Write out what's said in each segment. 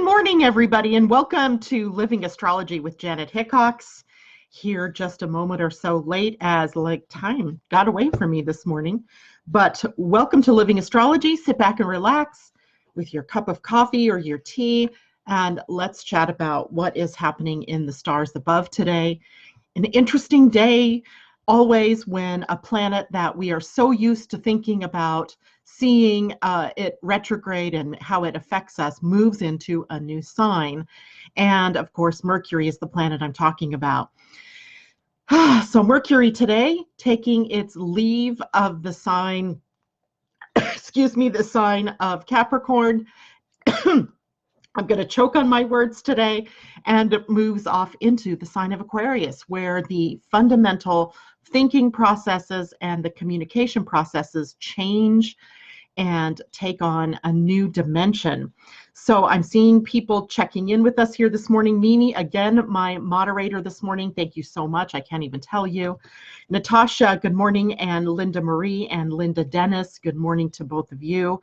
morning, everybody, and welcome to Living Astrology with Janet Hickox. Here just a moment or so late as time got away from me this morning. But welcome to Living Astrology. Sit back and relax with your cup of coffee or your tea, and let's chat about what is happening in the stars above today. An interesting day, always, when a planet that we are so used to thinking about seeing it retrograde and how it affects us moves into a new sign. And of course, Mercury is the planet I'm talking about. So Mercury today taking its leave of the sign, the sign of Capricorn. I'm going to choke on my words today, and it moves off into the sign of Aquarius, where the fundamental thinking processes and the communication processes change and take on a new dimension. So I'm seeing people checking in with us here this morning. Mimi, again, my moderator this morning, thank you so much. I can't even tell you. Natasha, good morning, and Linda Marie and Linda Dennis, good morning to both of you.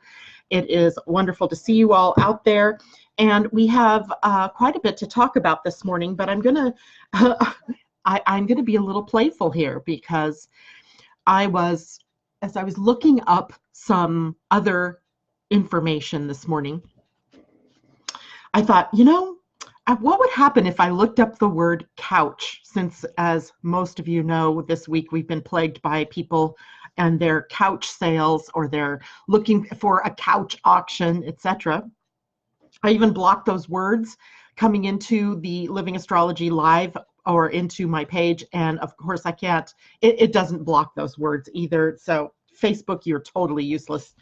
It is wonderful to see you all out there. And we have quite a bit to talk about this morning, but I'm gonna be a little playful here, because as I was looking up some other information this morning, I thought, what would happen if I looked up the word couch? Since, as most of you know, this week we've been plagued by people and their couch sales, or they're looking for a couch auction, etc. I even blocked those words coming into the Living Astrology Live or into my page. And of course I can't, it doesn't block those words either. So Facebook, you're totally useless.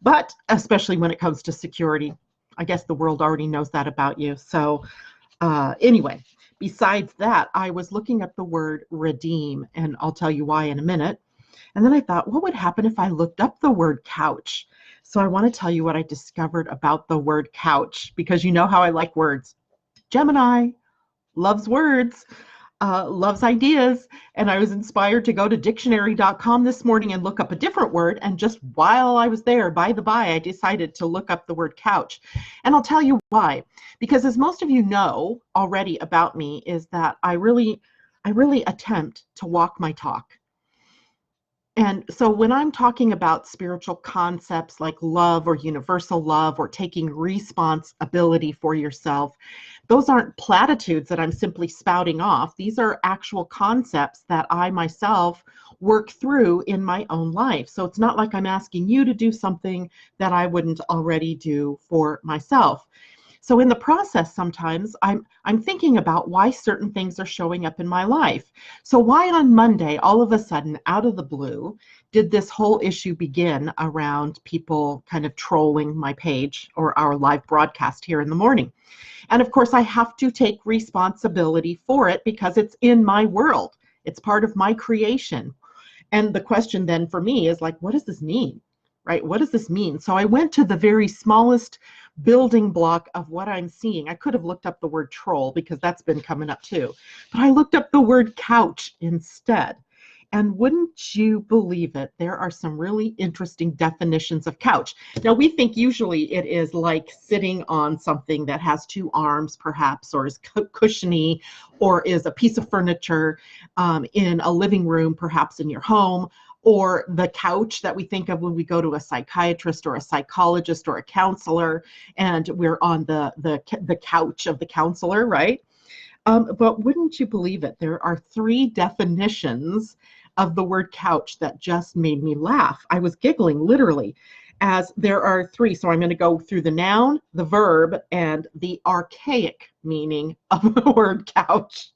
But especially when it comes to security, I guess the world already knows that about you. So anyway, besides that, I was looking up the word redeem, and I'll tell you why in a minute. And then I thought, what would happen if I looked up the word couch? So I want to tell you what I discovered about the word couch, because you know how I like words. Gemini loves words, loves ideas, and I was inspired to go to dictionary.com this morning and look up a different word. And just while I was there, by the by, I decided to look up the word couch. And I'll tell you why. Because as most of you know already about me, is that I really attempt to walk my talk. And so when I'm talking about spiritual concepts like love or universal love or taking responsibility for yourself, those aren't platitudes that I'm simply spouting off. These are actual concepts that I myself work through in my own life. So it's not like I'm asking you to do something that I wouldn't already do for myself. So in the process, sometimes I'm thinking about why certain things are showing up in my life. So why on Monday, all of a sudden, out of the blue, did this whole issue begin around people kind of trolling my page or our live broadcast here in the morning? And of course, I have to take responsibility for it because it's in my world. It's part of my creation. And the question then for me is like, what does this mean? Right? What does this mean? So I went to the very smallest building block of what I'm seeing. I could have looked up the word troll, because that's been coming up too. But I looked up the word couch instead. And wouldn't you believe it, there are some really interesting definitions of couch. Now, we think usually it is like sitting on something that has two arms, perhaps, or is cushiony, or is a piece of furniture in a living room, perhaps in your home, or the couch that we think of when we go to a psychiatrist or a psychologist or a counselor, and we're on the couch of the counselor, right? But wouldn't you believe it, there are 3 definitions of the word couch that just made me laugh. I was giggling literally, as there are 3. So I'm going to go through the noun, the verb, and the archaic meaning of the word couch.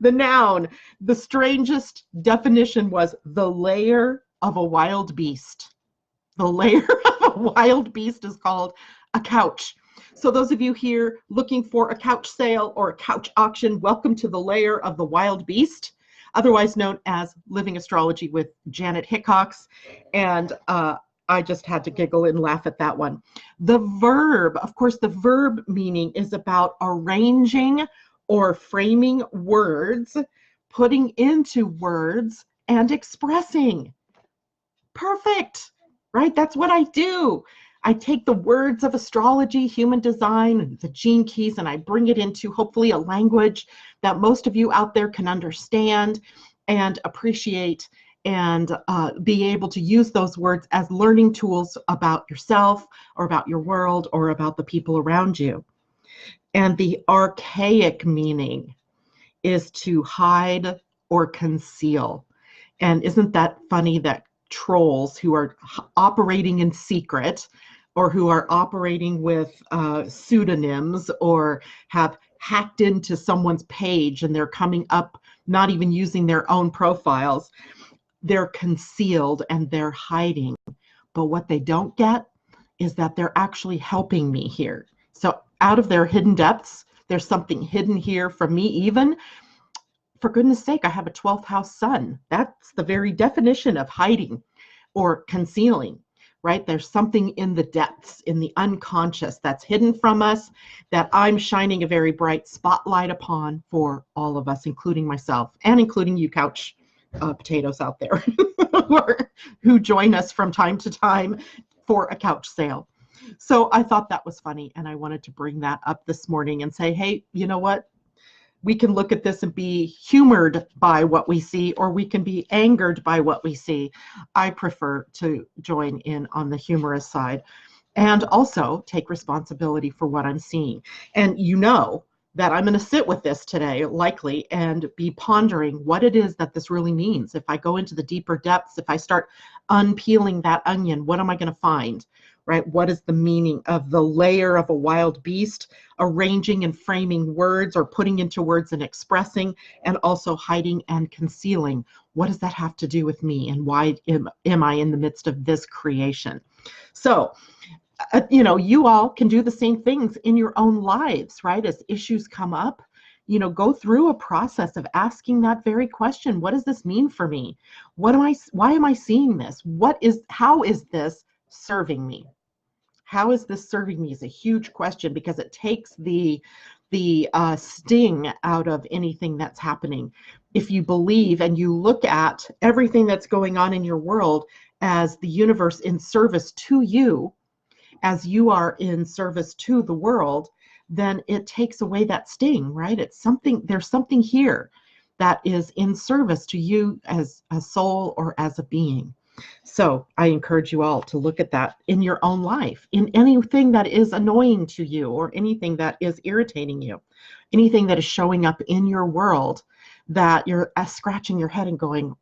The noun, the strangest definition was the lair of a wild beast. The lair of a wild beast is called a couch. So those of you here looking for a couch sale or a couch auction, welcome to the lair of the wild beast, otherwise known as Living Astrology with Janet Hickox. And I just had to giggle and laugh at that one. The verb, of course, the verb meaning is about arranging or framing words, putting into words, and expressing. Perfect, right? That's what I do. I take the words of astrology, human design, and the gene keys, and I bring it into hopefully a language that most of you out there can understand and appreciate, and be able to use those words as learning tools about yourself or about your world or about the people around you. And the archaic meaning is to hide or conceal. And isn't that funny that trolls who are operating in secret, or who are operating with pseudonyms, or have hacked into someone's page and they're coming up not even using their own profiles, they're concealed and they're hiding. But what they don't get is that they're actually helping me here. So out of their hidden depths, there's something hidden here from me even. For goodness sake, I have a 12th house sun. That's the very definition of hiding or concealing, right? There's something in the depths, in the unconscious, that's hidden from us, that I'm shining a very bright spotlight upon for all of us, including myself and including you couch potatoes out there who join us from time to time for a couch sale. So I thought that was funny, and I wanted to bring that up this morning and say, hey, you know what? We can look at this and be humored by what we see, or we can be angered by what we see. I prefer to join in on the humorous side and also take responsibility for what I'm seeing. And you know that I'm going to sit with this today, likely, and be pondering what it is that this really means. If I go into the deeper depths, if I start unpeeling that onion, what am I going to find? Right? What is the meaning of the layer of a wild beast, arranging and framing words, or putting into words and expressing, and also hiding and concealing? What does that have to do with me, and why am I in the midst of this creation? So, you all can do the same things in your own lives, right? As issues come up, go through a process of asking that very question. What does this mean for me? Why am I seeing this? How is this serving me? How is this serving me is a huge question, because it takes the sting out of anything that's happening. If you believe and you look at everything that's going on in your world as the universe in service to you, as you are in service to the world, then it takes away that sting, right? There's something here that is in service to you as a soul or as a being. So I encourage you all to look at that in your own life, in anything that is annoying to you, or anything that is irritating you, anything that is showing up in your world that you're scratching your head and going,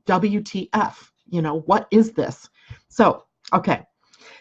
WTF, what is this? So, okay.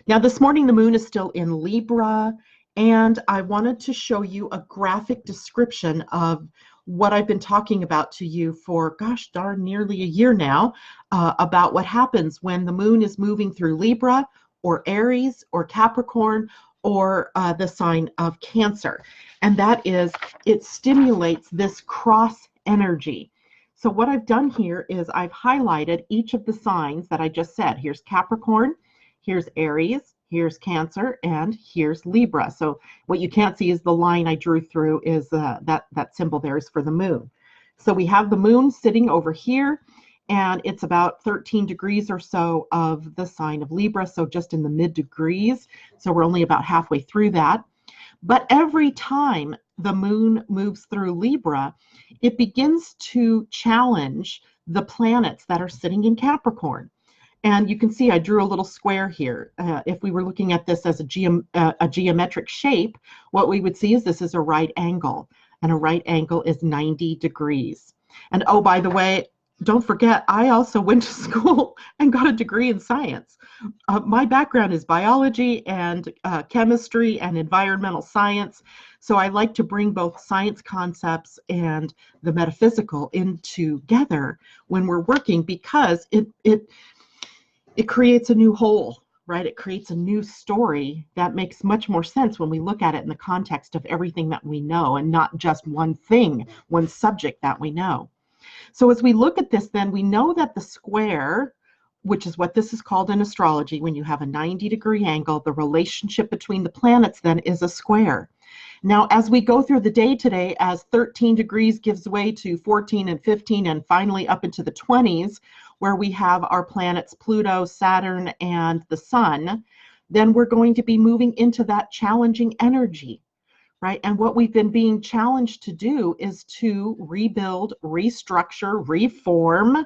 Now this morning, the moon is still in Libra, and I wanted to show you a graphic description of what I've been talking about to you for, gosh darn, nearly a year now, about what happens when the moon is moving through Libra, or Aries, or Capricorn, or the sign of Cancer. And that is, it stimulates this cross energy. So what I've done here is I've highlighted each of the signs that I just said. Here's Capricorn, here's Aries, here's Cancer, and here's Libra. So what you can't see is the line I drew through is that symbol there is for the moon. So we have the moon sitting over here, and it's about 13 degrees or so of the sign of Libra, so just in the mid degrees. So we're only about halfway through that. But every time the moon moves through Libra, it begins to challenge the planets that are sitting in Capricorn. And you can see I drew a little square here. If we were looking at this as a geometric shape, what we would see is this is a right angle, and a right angle is 90 degrees. And oh, by the way, don't forget, I also went to school and got a degree in science. My background is biology and chemistry and environmental science. So I like to bring both science concepts and the metaphysical in together when we're working, because it creates a new whole, right? It creates a new story that makes much more sense when we look at it in the context of everything that we know, and not just one thing, one subject that we know. So as we look at this, then we know that the square, which is what this is called in astrology, when you have a 90-degree angle, the relationship between the planets then is a square. Now, as we go through the day today, as 13 degrees gives way to 14 and 15, and finally up into the 20s, where we have our planets Pluto, Saturn, and the Sun, then we're going to be moving into that challenging energy, right? And what we've been being challenged to do is to rebuild, restructure, reform.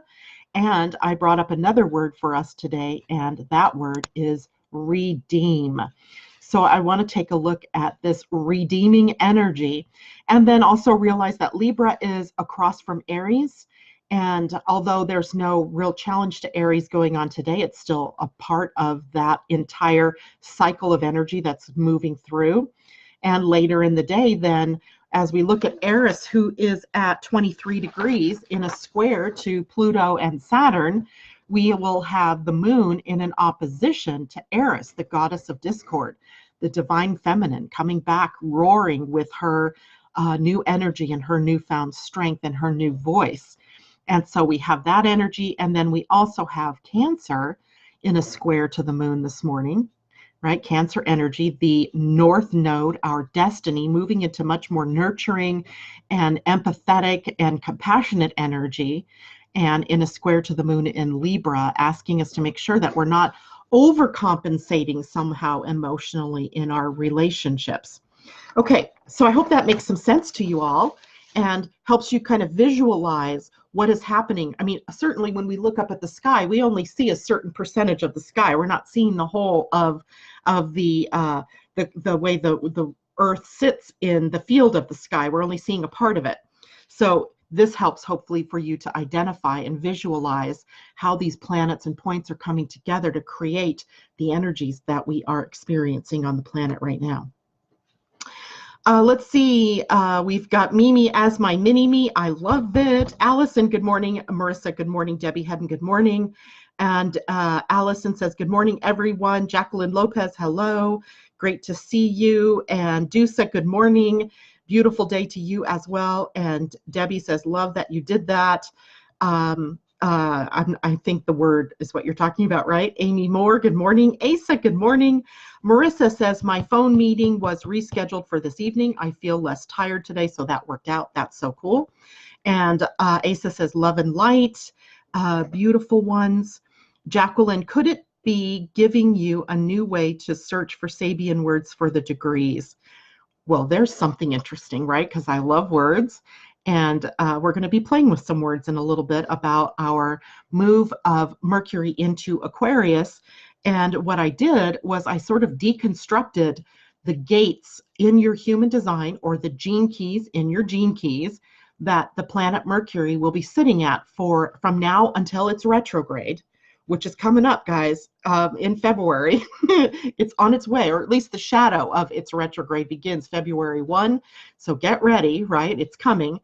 And I brought up another word for us today, and that word is redeem. So I want to take a look at this redeeming energy, and then also realize that Libra is across from Aries. And although there's no real challenge to Aries going on today, it's still a part of that entire cycle of energy that's moving through. And later in the day, then, as we look at Eris, who is at 23 degrees in a square to Pluto and Saturn, we will have the moon in an opposition to Eris, the goddess of discord, the divine feminine, coming back roaring with her new energy and her newfound strength and her new voice. And so we have that energy. And then we also have Cancer in a square to the moon this morning, right? Cancer energy, the north node, our destiny, moving into much more nurturing and empathetic and compassionate energy, and in a square to the moon in Libra, asking us to make sure that we're not overcompensating somehow emotionally in our relationships. Okay, so I hope that makes some sense to you all and helps you kind of visualize what is happening. I mean, certainly when we look up at the sky, we only see a certain percentage of the sky. We're not seeing the whole of the way the Earth sits in the field of the sky. We're only seeing a part of it. So this helps hopefully for you to identify and visualize how these planets and points are coming together to create the energies that we are experiencing on the planet right now. Let's see, we've got Mimi as my mini-me. I love it. Allison, good morning. Marissa, good morning. Debbie Hedden, good morning. And Allison says, good morning, everyone. Jacqueline Lopez, hello. Great to see you. And Dusa, good morning. Beautiful day to you as well. And Debbie says, love that you did that. I think the word is what you're talking about, right? Amy Moore, good morning. Asa, good morning. Marissa says, my phone meeting was rescheduled for this evening. I feel less tired today, so that worked out. That's so cool. And Asa says, love and light, beautiful ones. Jacqueline, could it be giving you a new way to search for Sabian words for the degrees? Well, there's something interesting, right? Because I love words. And we're going to be playing with some words in a little bit about our move of Mercury into Aquarius. And what I did was I sort of deconstructed the gates in your human design, or the gene keys in your gene keys, that the planet Mercury will be sitting at from now until its retrograde, which is coming up, guys, in February. It's on its way, or at least the shadow of its retrograde begins February 1. So get ready, right? It's coming.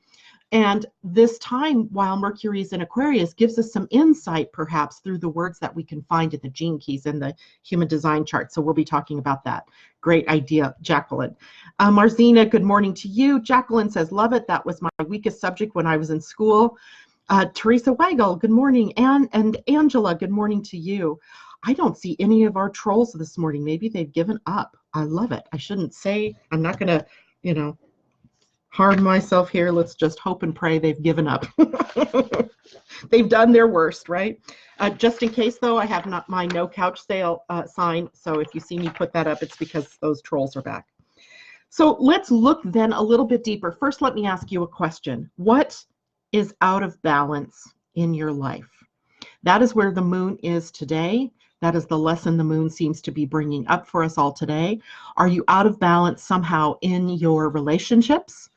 And this time, while Mercury is in Aquarius, gives us some insight, perhaps, through the words that we can find in the gene keys in the human design chart. So we'll be talking about that. Great idea, Jacqueline. Marzina, good morning to you. Jacqueline says, love it. That was my weakest subject when I was in school. Teresa Weigel, good morning. And Angela, good morning to you. I don't see any of our trolls this morning. Maybe they've given up. I love it. I shouldn't say, I'm not going to, harm myself here. Let's just hope and pray they've given up. They've done their worst, right? Just in case, though, I have not my no couch sale sign. So if you see me put that up, it's because those trolls are back. So let's look then a little bit deeper. First, let me ask you a question. What is out of balance in your life? That is where the moon is today. That is the lesson the moon seems to be bringing up for us all today. Are you out of balance somehow in your relationships?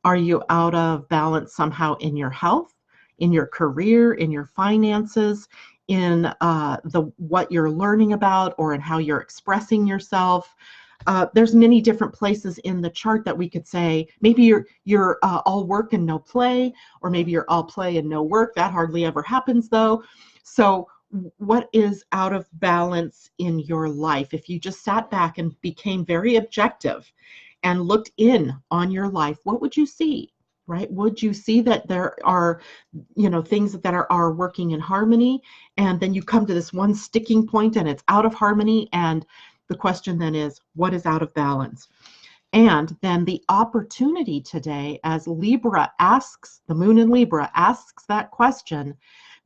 Are you out of balance somehow in your health, in your career, in your finances, in what you're learning about, or in how you're expressing yourself? There's many different places in the chart that we could say, maybe you're all work and no play, or maybe you're all play and no work. That hardly ever happens, though. So what is out of balance in your life? If you just sat back and became very objective and looked in on your life, what would you see, right? Would you see that there are, things that are working in harmony, and then you come to this one sticking point and it's out of harmony, and the question then is, what is out of balance? And then the opportunity today, as Libra asks, the moon in Libra asks that question,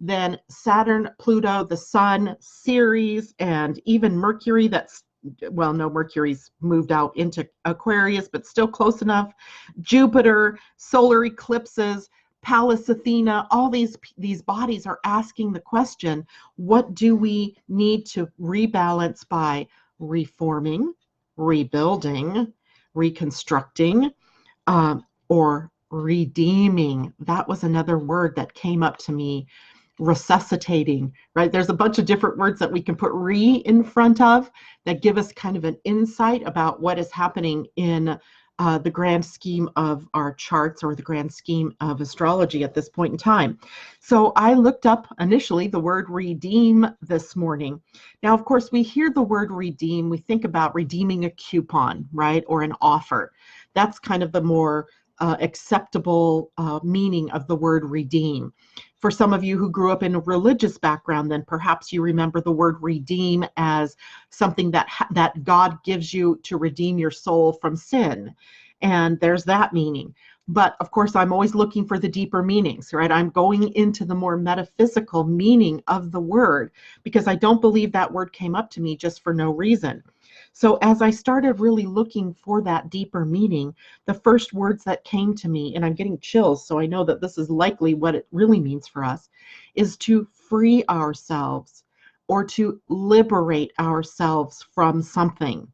then Saturn, Pluto, the Sun, Ceres, and even Mercury that's well, no, Mercury's moved out into Aquarius, but still close enough. Jupiter, solar eclipses, Pallas Athena, all these bodies are asking the question, what do we need to rebalance by reforming, rebuilding, reconstructing, or redeeming? That was another word that came up to me. Resuscitating, right? There's a bunch of different words that we can put re in front of that give us kind of an insight about what is happening in the grand scheme of our charts, or the grand scheme of astrology at this point in time. So I looked up initially the word redeem this morning. Now, of course, we hear the word redeem, we think about redeeming a coupon, right? Or an offer. That's kind of the more acceptable meaning of the word redeem. For some of you who grew up in a religious background, then perhaps you remember the word redeem as something that God gives you to redeem your soul from sin. And there's that meaning. But of course, I'm always looking for the deeper meanings, right? I'm going into the more metaphysical meaning of the word, because I don't believe that word came up to me just for no reason. So as I started really looking for that deeper meaning, the first words that came to me, and I'm getting chills, so I know that this is likely what it really means for us, is to free ourselves, or to liberate ourselves from something,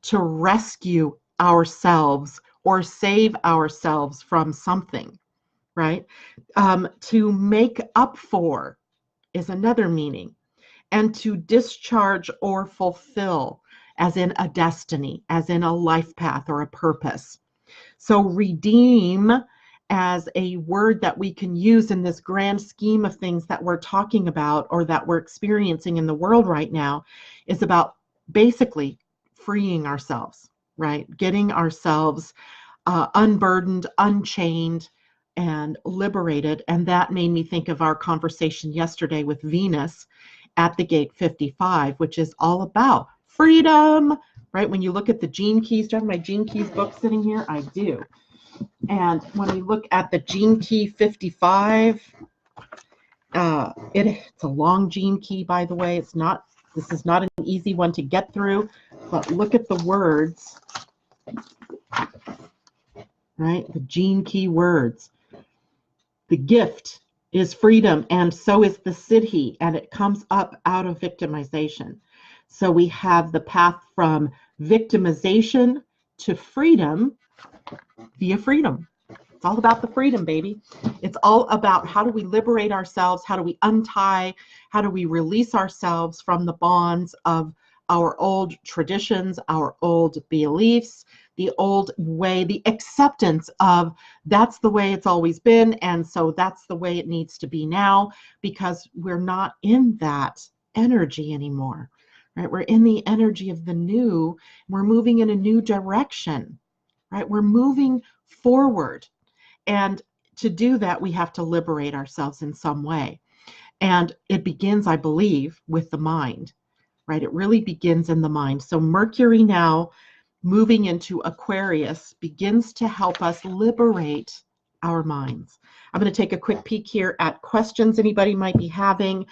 to rescue ourselves or save ourselves from something, right? To make up for is another meaning. And to discharge or fulfill, as in a destiny, as in a life path or a purpose. So redeem, as a word that we can use in this grand scheme of things that we're talking about, or that we're experiencing in the world right now, is about basically freeing ourselves, right? Getting ourselves unburdened, unchained, and liberated. And that made me think of our conversation yesterday with Venus at the gate 55, which is all about freedom, right? When you look at the Gene Keys, do I have my Gene Keys book sitting here? I do. And when we look at the Gene Key 55, it's a long Gene Key, by the way. This is not an easy one to get through, but look at the words, right? The Gene Key words. The gift is freedom, and so is the siddhi, and it comes up out of victimization. So we have the path from victimization to freedom via freedom. It's all about the freedom, baby. It's all about how do we liberate ourselves, how do we untie, how do we release ourselves from the bonds of our old traditions, our old beliefs, the old way, the acceptance of that's the way it's always been, and so that's the way it needs to be now, because we're not in that energy anymore, right? We're in the energy of the new. We're moving in a new direction, right? We're moving forward. And to do that, we have to liberate ourselves in some way. And it begins, I believe, with the mind, right? It really begins in the mind. So Mercury now moving into Aquarius begins to help us liberate our minds. I'm going to take a quick peek here at questions anybody might be having.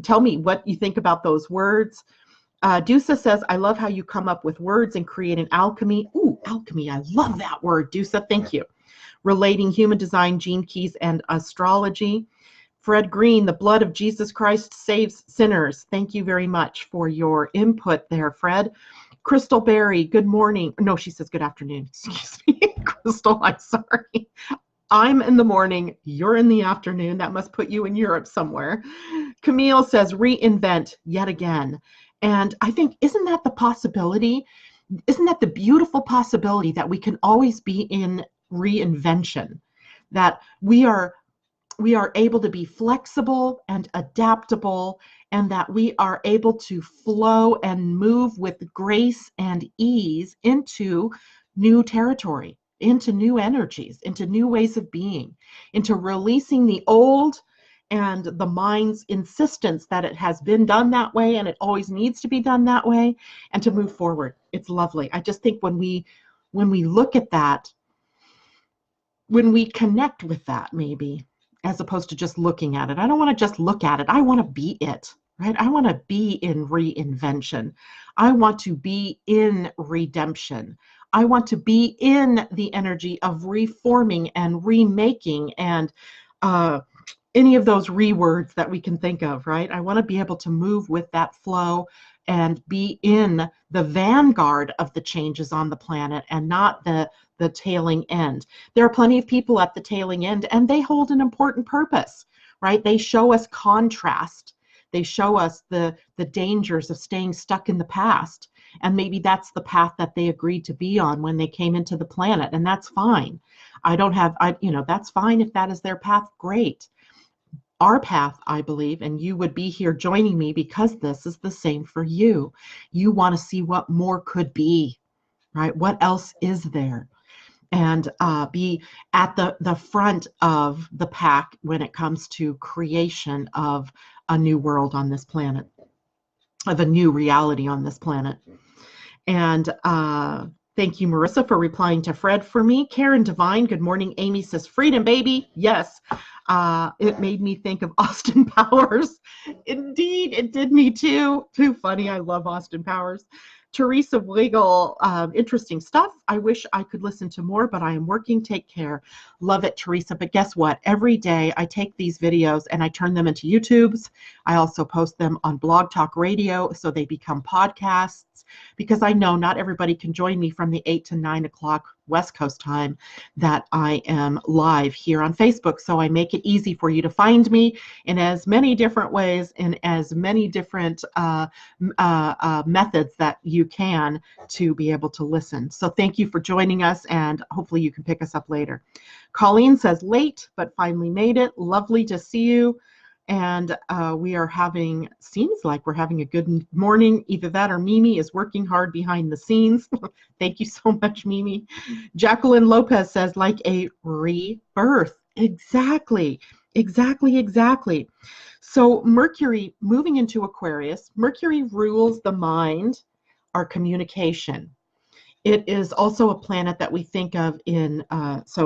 Tell me what you think about those words. Dusa says, I love how you come up with words and create an alchemy. Ooh, alchemy. I love that word, Dusa. Thank you. Relating human design, gene keys, and astrology. Fred Green, the blood of Jesus Christ saves sinners. Thank you very much for your input there, Fred. Crystal Berry, good morning. No, she says good afternoon. Excuse me, Crystal, I'm sorry. I'm in the morning, you're in the afternoon. That must put you in Europe somewhere. Camille says reinvent yet again. And I think, isn't that the possibility? Isn't that the beautiful possibility that we can always be in reinvention? That we are able to be flexible and adaptable, and that we are able to flow and move with grace and ease into new territory, into new energies, into new ways of being, into releasing the old and the mind's insistence that it has been done that way and it always needs to be done that way, and to move forward. It's lovely. I just think when we look at that, when we connect with that, maybe, as opposed to just looking at it. I don't want to just look at it. I want to be it. right? I want to be in reinvention. I want to be in redemption. I want to be in the energy of reforming and remaking and any of those rewords that we can think of, right? I want to be able to move with that flow and be in the vanguard of the changes on the planet and not the tailing end. There are plenty of people at the tailing end, and they hold an important purpose, right? They show us contrast. They show us the dangers of staying stuck in the past. And maybe that's the path that they agreed to be on when they came into the planet, and that's fine. That's fine if that is their path, great. Our path, I believe, and you would be here joining me because this is the same for you. You want to see what more could be, right? What else is there? And be at the front of the pack when it comes to creation of a new world on this planet, of a new reality on this planet. And thank you, Marissa, for replying to Fred for me. Karen Devine, good morning. Amy says, freedom, baby. Yes. It made me think of Austin Powers. Indeed, it did me too. Too funny. I love Austin Powers. Teresa Wiggle, interesting stuff. I wish I could listen to more, but I am working. Take care. Love it, Teresa. But guess what? Every day I take these videos and I turn them into YouTubes. I also post them on Blog Talk Radio, so they become podcasts, because I know not everybody can join me from the 8 to 9 o'clock West Coast time that I am live here on Facebook. So I make it easy for you to find me in as many different ways, in as many different methods that you can to be able to listen. So thank you for joining us, and hopefully you can pick us up later. Colleen says, late, but finally made it. Lovely to see you. And seems like we're having a good morning. Either that or Mimi is working hard behind the scenes. Thank you so much, Mimi. Jacqueline Lopez says, like a rebirth. Exactly. So Mercury moving into Aquarius, Mercury rules the mind, our communication. It is also a planet that we think of in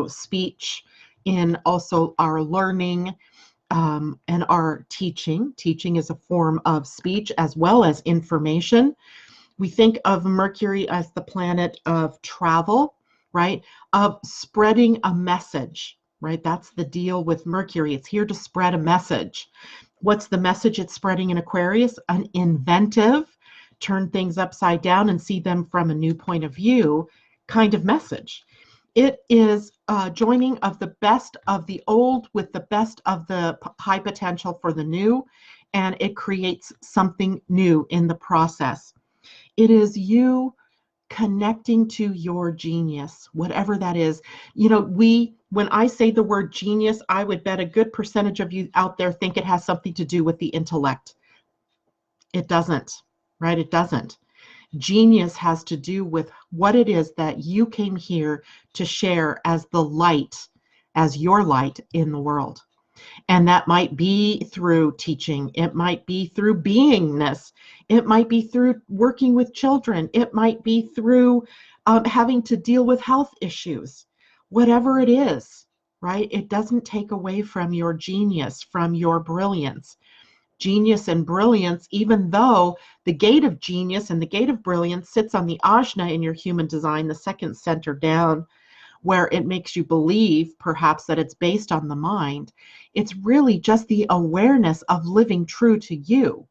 speech, in also our learning, and our teaching. Teaching is a form of speech as well as information. We think of Mercury as the planet of travel, right? Of spreading a message, right? That's the deal with Mercury. It's here to spread a message. What's the message it's spreading in Aquarius? An inventive, turn things upside down and see them from a new point of view kind of message. It is joining of the best of the old with the best of the high potential for the new, and it creates something new in the process. It is you connecting to your genius, whatever that is. When I say the word genius, I would bet a good percentage of you out there think it has something to do with the intellect. It doesn't, right? It doesn't. Genius has to do with what it is that you came here to share as the light, as your light in the world. And that might be through teaching. It might be through beingness. It might be through working with children. It might be through having to deal with health issues. Whatever it is, right? It doesn't take away from your genius, from your brilliance. Genius and brilliance, even though the gate of genius and the gate of brilliance sits on the ajna in your human design, the second center down, where it makes you believe perhaps that it's based on the mind. It's really just the awareness of living true to you.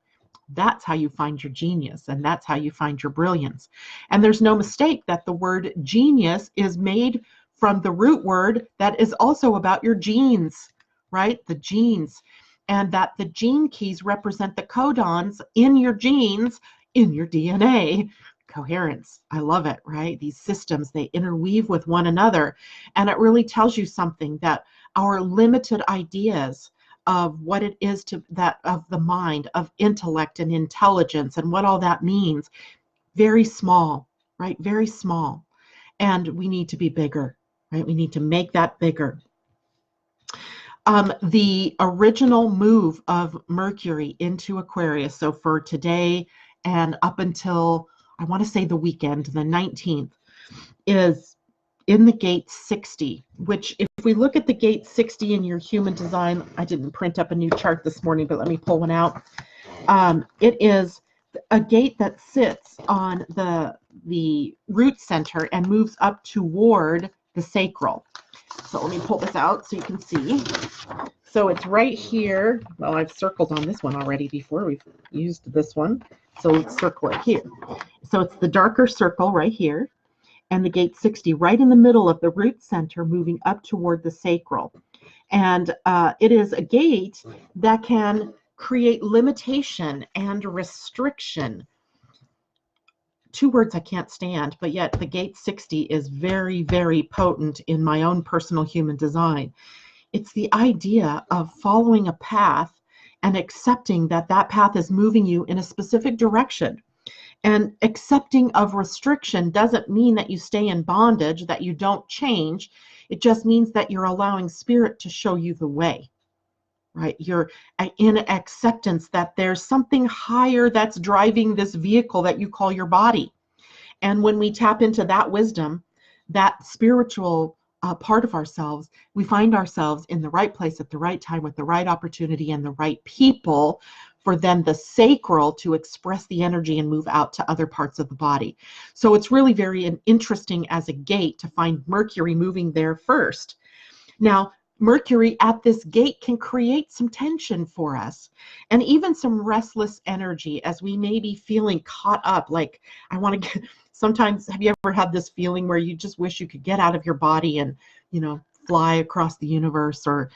That's how you find your genius, and that's how you find your brilliance. And there's no mistake that the word genius is made from the root word that is also about your genes, right? The genes. And that the gene keys represent the codons in your genes, in your DNA. Coherence. I love it, right? These systems, they interweave with one another. And it really tells you something, that our limited ideas of what it is of the mind, of intellect and intelligence and what all that means, very small, right? Very small. And we need to be bigger, right? We need to make that bigger. The original move of Mercury into Aquarius, so for today and up until, I want to say the weekend, the 19th, is in the gate 60, which if we look at the gate 60 in your human design, I didn't print up a new chart this morning, but let me pull one out. It is a gate that sits on the root center and moves up toward the sacral. So let me pull this out so you can see. So it's right here. Well, I've circled on this one already before. We've used this one. So let's circle it here. So it's the darker circle right here, and the gate 60 right in the middle of the root center, moving up toward the sacral. And it is a gate that can create limitation and restriction. Two words I can't stand, but yet the gate 60 is very, very potent in my own personal human design. It's the idea of following a path and accepting that that path is moving you in a specific direction. And accepting of restriction doesn't mean that you stay in bondage, that you don't change. It just means that you're allowing spirit to show you the way, right? You're in acceptance that there's something higher that's driving this vehicle that you call your body. And when we tap into that wisdom, that spiritual part of ourselves, we find ourselves in the right place at the right time with the right opportunity and the right people for then the sacral to express the energy and move out to other parts of the body. So it's really very interesting as a gate to find Mercury moving there first. Now, Mercury at this gate can create some tension for us and even some restless energy as we may be feeling caught up. Like, I want to get, sometimes, have you ever had this feeling where you just wish you could get out of your body and, fly across the universe, or,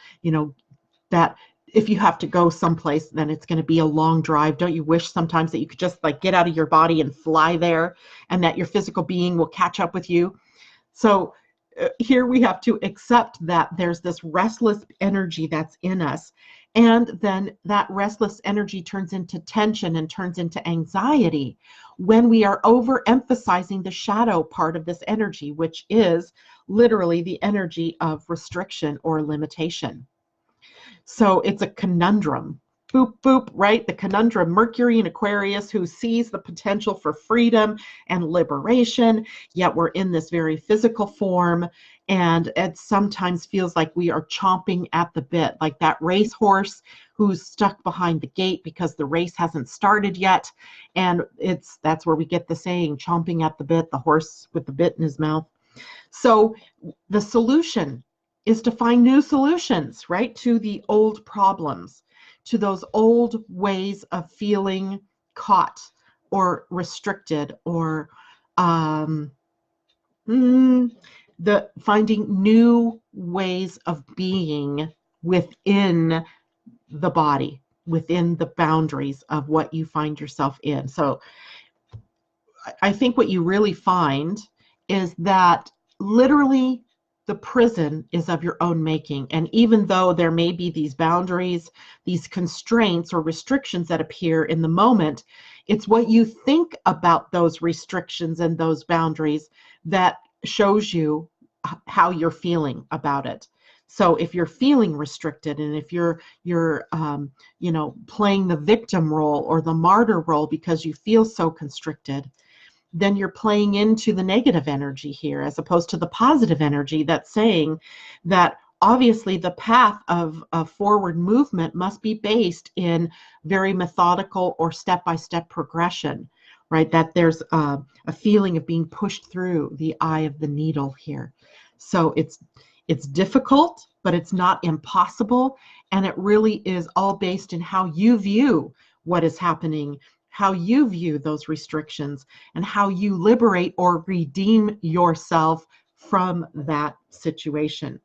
that if you have to go someplace, then it's going to be a long drive. Don't you wish sometimes that you could just like get out of your body and fly there, and that your physical being will catch up with you? So here we have to accept that there's this restless energy that's in us, and then that restless energy turns into tension and turns into anxiety when we are overemphasizing the shadow part of this energy, which is literally the energy of restriction or limitation. So it's a conundrum. Boop, boop, right? The conundrum, Mercury in Aquarius, who sees the potential for freedom and liberation, yet we're in this very physical form, and it sometimes feels like we are chomping at the bit, like that racehorse who's stuck behind the gate because the race hasn't started yet. And that's where we get the saying, chomping at the bit, the horse with the bit in his mouth. So the solution is to find new solutions, right, to the old problems, to those old ways of feeling caught or restricted, or the finding new ways of being within the body, within the boundaries of what you find yourself in. So I think what you really find is that literally the prison is of your own making. And even though there may be these boundaries, these constraints or restrictions that appear in the moment, it's what you think about those restrictions and those boundaries that shows you how you're feeling about it. So if you're feeling restricted, and if you're playing the victim role or the martyr role because you feel so constricted, then you're playing into the negative energy here, as opposed to the positive energy that's saying that obviously the path of forward movement must be based in very methodical or step-by-step progression, right? That there's a feeling of being pushed through the eye of the needle here. So it's difficult, but it's not impossible. And it really is all based in how you view what is happening, how you view those restrictions, and how you liberate or redeem yourself from that situation.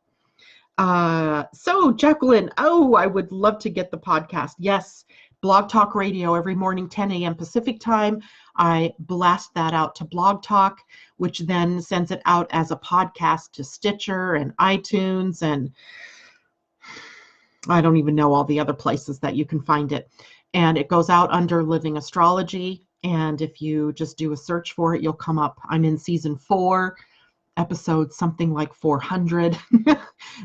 So Jacqueline, I would love to get the podcast. Yes, Blog Talk Radio every morning, 10 a.m. Pacific time. I blast that out to Blog Talk, which then sends it out as a podcast to Stitcher and iTunes, and I don't even know all the other places that you can find it. And it goes out under Living Astrology. And if you just do a search for it, you'll come up. I'm in season 4, episode something like 400.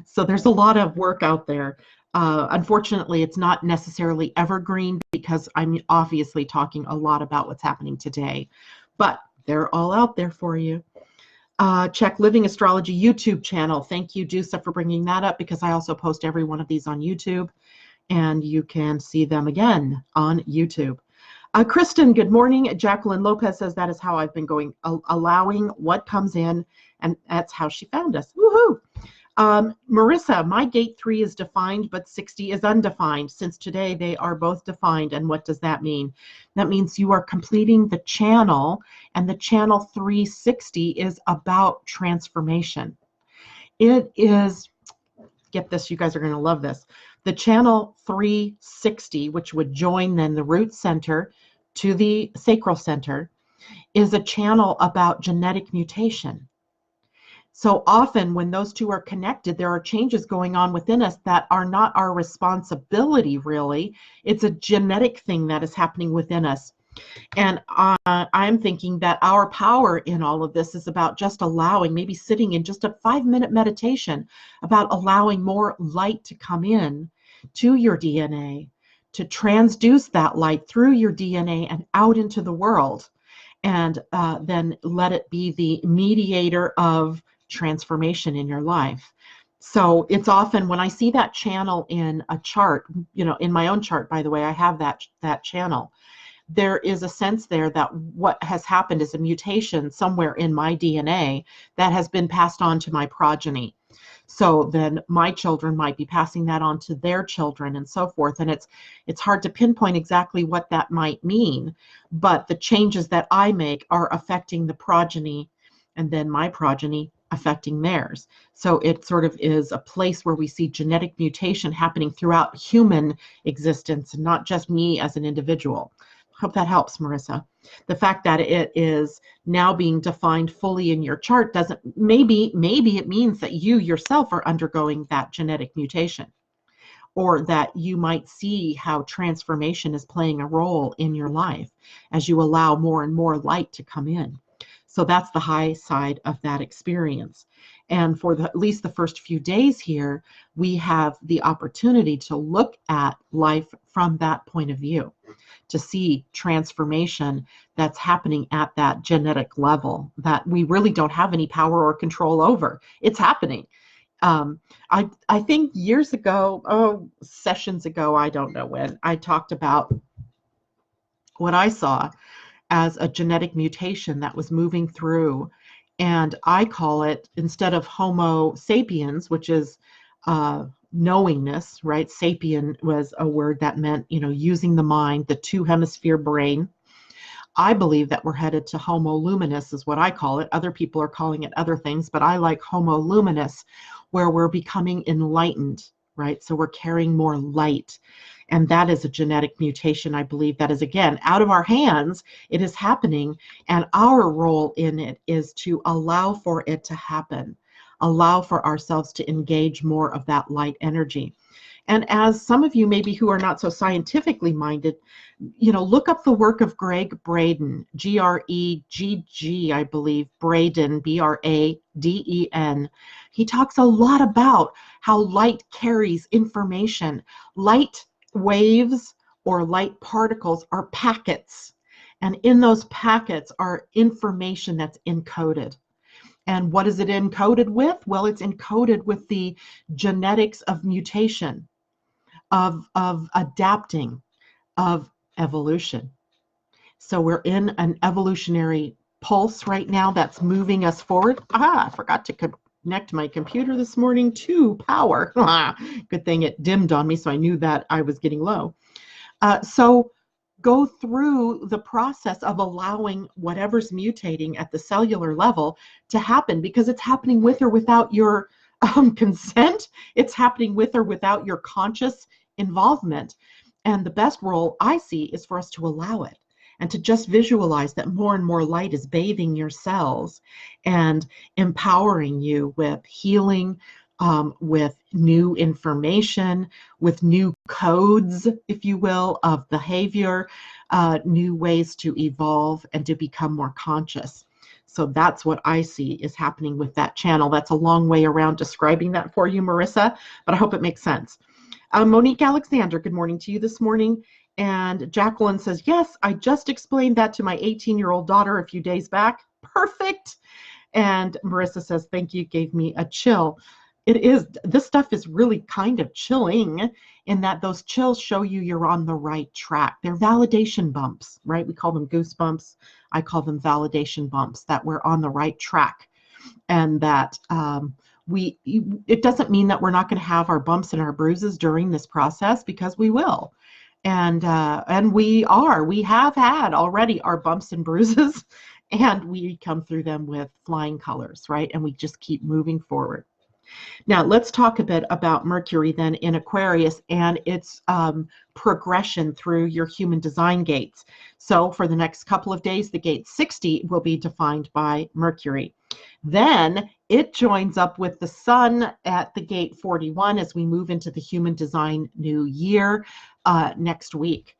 So there's a lot of work out there. Unfortunately, it's not necessarily evergreen because I'm obviously talking a lot about what's happening today. But they're all out there for you. Check Living Astrology YouTube channel. Thank you, Dusa, for bringing that up, because I also post every one of these on YouTube. and you can see them again on YouTube. Kristen, good morning. Jacqueline Lopez says that is how I've been going, allowing what comes in, and that's how she found us. Woohoo! Marissa, my gate 3 is defined, but 60 is undefined. Since today they are both defined. And what does that mean? That means you are completing the channel, and the channel 360 is about transformation. It is, get this, you guys are going to love this. The channel 360, which would join then the root center to the sacral center, is a channel about genetic mutation. So often when those two are connected, there are changes going on within us that are not our responsibility, really. It's a genetic thing that is happening within us. And I'm thinking that our power in all of this is about just allowing, maybe sitting in just a 5-minute meditation about allowing more light to come in to your DNA, to transduce that light through your DNA and out into the world, and then let it be the mediator of transformation in your life. So it's often when I see that channel in a chart, you know, in my own chart, by the way, I have that channel. There is a sense there that what has happened is a mutation somewhere in my DNA that has been passed on to my progeny. So then my children might be passing that on to their children and so forth. And it's hard to pinpoint exactly what that might mean, but the changes that I make are affecting the progeny, and then my progeny affecting theirs. So it sort of is a place where we see genetic mutation happening throughout human existence, and not just me as an individual. Hope that helps, Marissa. The fact that it is now being defined fully in your chart doesn't, maybe it means that you yourself are undergoing that genetic mutation, or that you might see how transformation is playing a role in your life as you allow more and more light to come in. So that's the high side of that experience. And for at least the first few days here, we have the opportunity to look at life from that point of view, to see transformation that's happening at that genetic level that we really don't have any power or control over. It's happening. I think years ago, sessions ago, I don't know when, I talked about what I saw as a genetic mutation that was moving through. And I call it, instead of Homo sapiens, which is knowingness, right? Sapien was a word that meant, you know, using the mind, the 2-hemisphere brain. I believe that we're headed to Homo Luminess is what I call it. Other people are calling it other things, but I like Homo Luminess, where we're becoming enlightened, right? So we're carrying more light. And that is a genetic mutation, I believe, that is, again, out of our hands. It is happening. And our role in it is to allow for it to happen, allow for ourselves to engage more of that light energy. And as some of you maybe who are not so scientifically minded, you know, look up the work of Greg Braden, G-R-E-G-G, I believe, Braden, B-R-A-D-E-N. He talks a lot about how light carries information. Light waves or light particles are packets, and in those packets are information that's encoded. And what is it encoded with? Well, it's encoded with the genetics of mutation, of adapting, of evolution. So we're in an evolutionary pulse right now that's moving us forward. I forgot to connect my computer this morning to power. Good thing it dimmed on me, so I knew that I was getting low. So go through the process of allowing whatever's mutating at the cellular level to happen, because it's happening with or without your consent. It's happening with or without your conscious involvement. And the best role I see is for us to allow it, and to just visualize that more and more light is bathing your cells and empowering you with healing, with new information, with new codes, if you will, of behavior, new ways to evolve and to become more conscious. So that's what I see is happening with that channel. That's a long way around describing that for you, Marissa, but I hope it makes sense. Monique Alexander, good morning to you this morning. And Jacqueline says, yes, I just explained that to my 18-year-old daughter a few days back. Perfect. And Marissa says, thank you, gave me a chill. It is. This stuff is really kind of chilling in that those chills show you you're on the right track. They're validation bumps, right? We call them goosebumps. I call them validation bumps, that we're on the right track, and that it doesn't mean that we're not going to have our bumps and our bruises during this process, because we will. And we have had already our bumps and bruises, and we come through them with flying colors, right? And we just keep moving forward. Now, let's talk a bit about Mercury then in Aquarius and its progression through your human design gates. So for the next couple of days, the gate 60 will be defined by Mercury. Then it joins up with the Sun at the gate 41 as we move into the human design new year next week.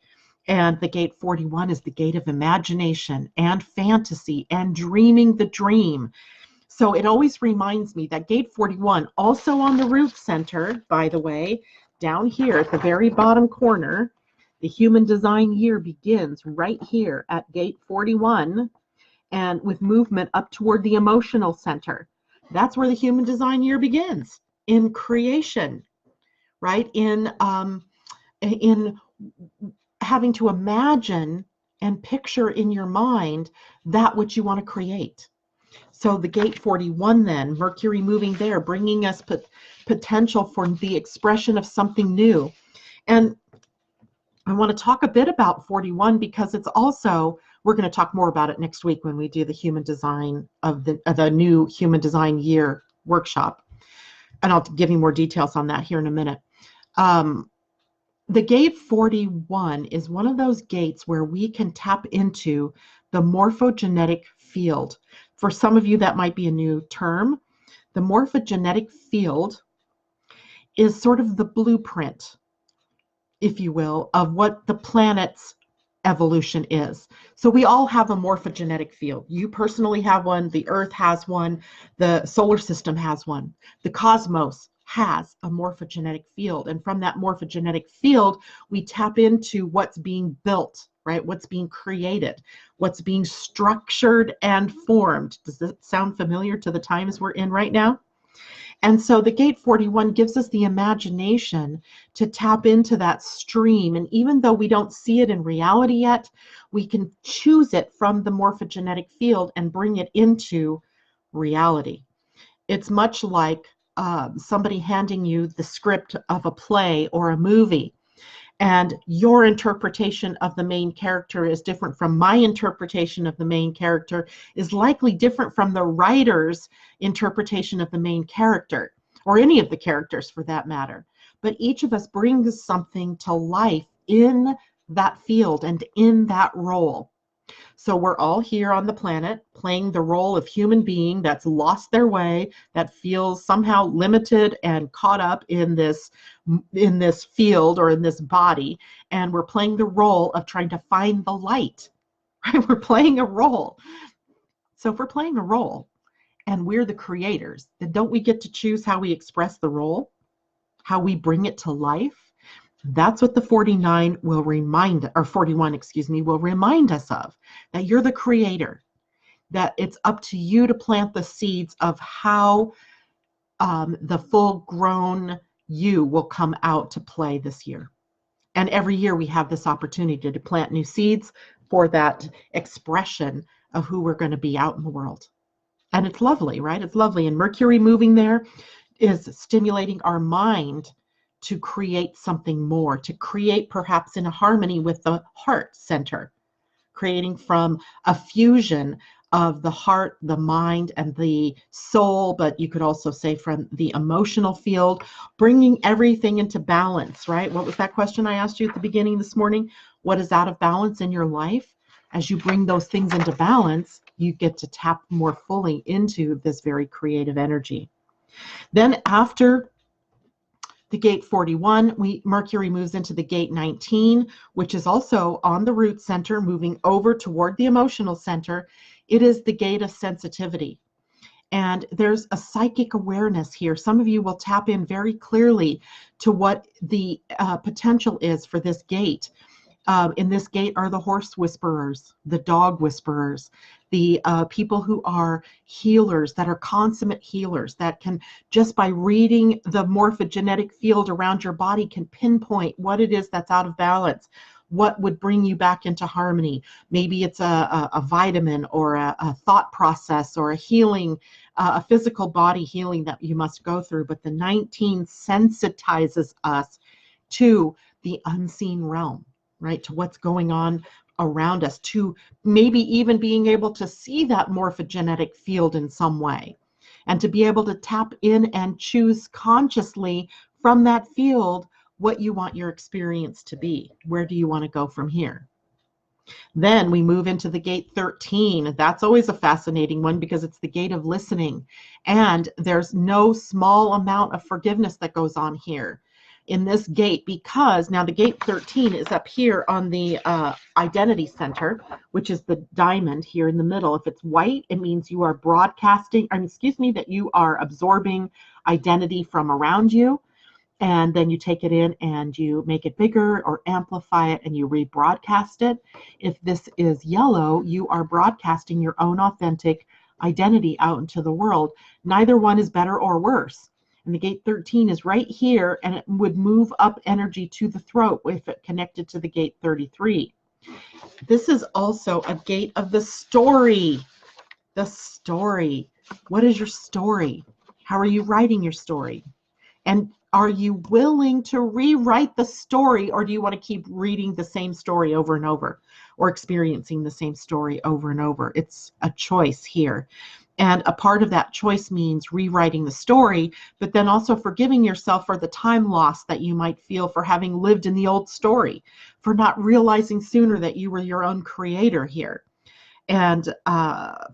And the gate 41 is the gate of imagination and fantasy and dreaming the dream. So it always reminds me that gate 41, also on the root center, by the way, down here at the very bottom corner, the human design year begins right here at gate 41, and with movement up toward the emotional center. That's where the human design year begins, in creation, right? In having to imagine and picture in your mind that which you want to create. So the gate 41 then, Mercury moving there, bringing us potential for the expression of something new. And I want to talk a bit about 41 because it's also, we're going to talk more about it next week when we do the human design of the new human design year workshop. And I'll give you more details on that here in a minute. The gate 41 is one of those gates where we can tap into the morphogenetic field. For some of you, that might be a new term. The morphogenetic field is sort of the blueprint, if you will, of what the planet's evolution is. So we all have a morphogenetic field. You personally have one, the Earth has one, the solar system has one, the cosmos has a morphogenetic field. And from that morphogenetic field, we tap into what's being built, right? What's being created, what's being structured and formed. Does that sound familiar to the times we're in right now? And so the gate 41 gives us the imagination to tap into that stream. And even though we don't see it in reality yet, we can choose it from the morphogenetic field and bring it into reality. It's much like somebody handing you the script of a play or a movie, and your interpretation of the main character is different from my interpretation of the main character, is likely different from the writer's interpretation of the main character, or any of the characters for that matter. But each of us brings something to life in that field and in that role. So we're all here on the planet playing the role of human being that's lost their way, that feels somehow limited and caught up in this field or in this body. And we're playing the role of trying to find the light, right? We're playing a role. So if we're playing a role and we're the creators, then don't we get to choose how we express the role, how we bring it to life? That's what the 49 will remind, or 41, excuse me, will remind us of, that you're the creator, that it's up to you to plant the seeds of how the full grown you will come out to play this year. And every year we have this opportunity to plant new seeds for that expression of who we're going to be out in the world. And it's lovely, right? It's lovely. And Mercury moving there is stimulating our mind to create something more, to create perhaps in a harmony with the heart center, creating from a fusion of the heart, the mind, and the soul, but you could also say from the emotional field, bringing everything into balance, right? What was that question I asked you at the beginning this morning? What is out of balance in your life? As you bring those things into balance, you get to tap more fully into this very creative energy. Then after the gate 41, Mercury moves into the gate 19, which is also on the root center, moving over toward the emotional center. It is the gate of sensitivity. And there's a psychic awareness here. Some of you will tap in very clearly to what the potential is for this gate. In this gate are the horse whisperers, the dog whisperers, the people who are healers, that are consummate healers, that can, just by reading the morphogenetic field around your body, can pinpoint what it is that's out of balance, what would bring you back into harmony. Maybe it's a vitamin or a thought process or a healing, a physical body healing that you must go through. But the 19 sensitizes us to the unseen realm, right? To what's going on around us, to maybe even being able to see that morphogenetic field in some way, and to be able to tap in and choose consciously from that field what you want your experience to be. Where do you want to go from here? Then we move into the gate 13. That's always a fascinating one because it's the gate of listening. And there's no small amount of forgiveness that goes on here in this gate, because now the gate 13 is up here on the identity center, which is the diamond here in the middle. If it's white, it means you are broadcasting, that you are absorbing identity from around you. And then you take it in and you make it bigger or amplify it and you rebroadcast it. If this is yellow, you are broadcasting your own authentic identity out into the world. Neither one is better or worse. And the gate 13 is right here, and it would move up energy to the throat if it connected to the gate 33. This is also a gate of the story. The story. What is your story? How are you writing your story? And are you willing to rewrite the story, or do you want to keep reading the same story over and over, or experiencing the same story over and over? It's a choice here. And a part of that choice means rewriting the story, but then also forgiving yourself for the time loss that you might feel for having lived in the old story, for not realizing sooner that you were your own creator here. And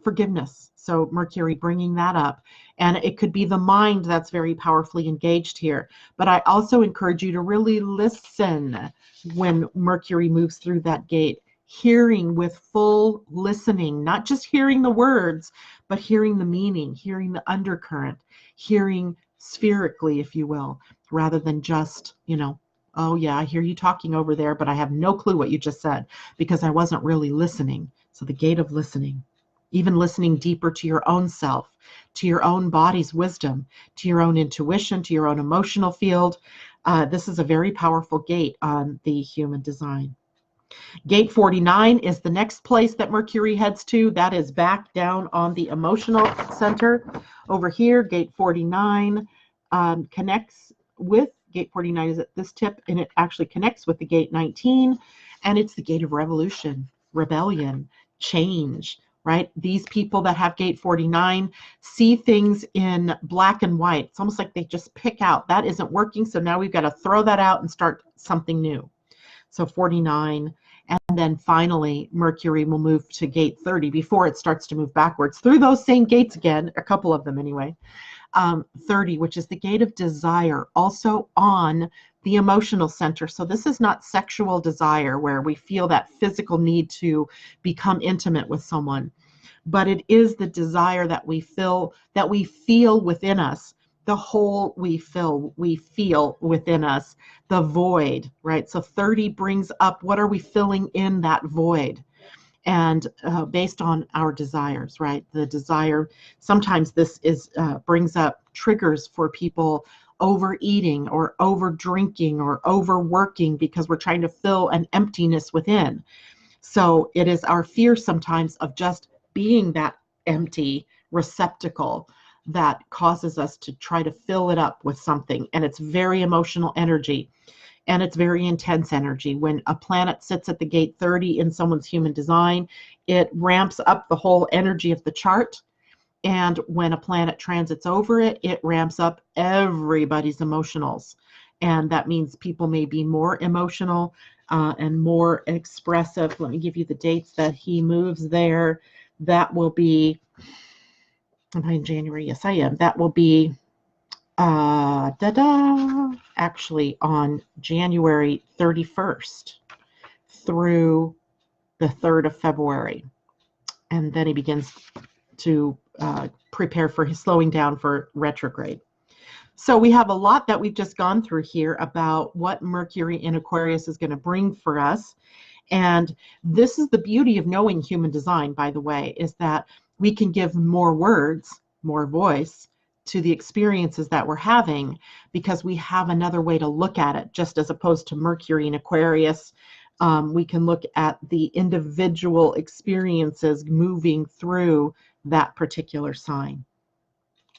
forgiveness. So Mercury bringing that up. And it could be the mind that's very powerfully engaged here. But I also encourage you to really listen when Mercury moves through that gate. Hearing with full listening, not just hearing the words, but hearing the meaning, hearing the undercurrent, hearing spherically, if you will, rather than just, oh yeah, I hear you talking over there, but I have no clue what you just said because I wasn't really listening. So the gate of listening, even listening deeper to your own self, to your own body's wisdom, to your own intuition, to your own emotional field. This is a very powerful gate on the human design. Gate 49 is the next place that Mercury heads to. That is back down on the emotional center. Over here, gate 49 connects with, gate 49 is at this tip, and it actually connects with the gate 19, and it's the gate of revolution, rebellion, change, right? These people that have gate 49 see things in black and white. It's almost like they just pick out, that isn't working, so now we've got to throw that out and start something new. So 49, and then finally Mercury will move to gate 30 before it starts to move backwards through those same gates again, a couple of them anyway. 30, which is the gate of desire, also on the emotional center. So this is not sexual desire where we feel that physical need to become intimate with someone, but it is the desire that we feel within us. The hole we feel within us, the void, right? So 30 brings up, what are we filling in that void? And based on our desires, right? The desire, sometimes this is brings up triggers for people overeating or over drinking or overworking because we're trying to fill an emptiness within. So it is our fear sometimes of just being that empty receptacle that causes us to try to fill it up with something. And it's very emotional energy, and it's very intense energy. When a planet sits at the gate 30 in someone's human design, it ramps up the whole energy of the chart. And when a planet transits over it, it ramps up everybody's emotionals. And that means people may be more emotional and more expressive. Let me give you the dates that he moves there. That will be, am I in January? Yes, I am. That will be actually on January 31st through the 3rd of February. And then he begins to prepare for his slowing down for retrograde. So we have a lot that we've just gone through here about what Mercury in Aquarius is going to bring for us. And this is the beauty of knowing human design, by the way, is that we can give more words, more voice to the experiences that we're having because we have another way to look at it, just as opposed to Mercury in Aquarius. We can look at the individual experiences moving through that particular sign.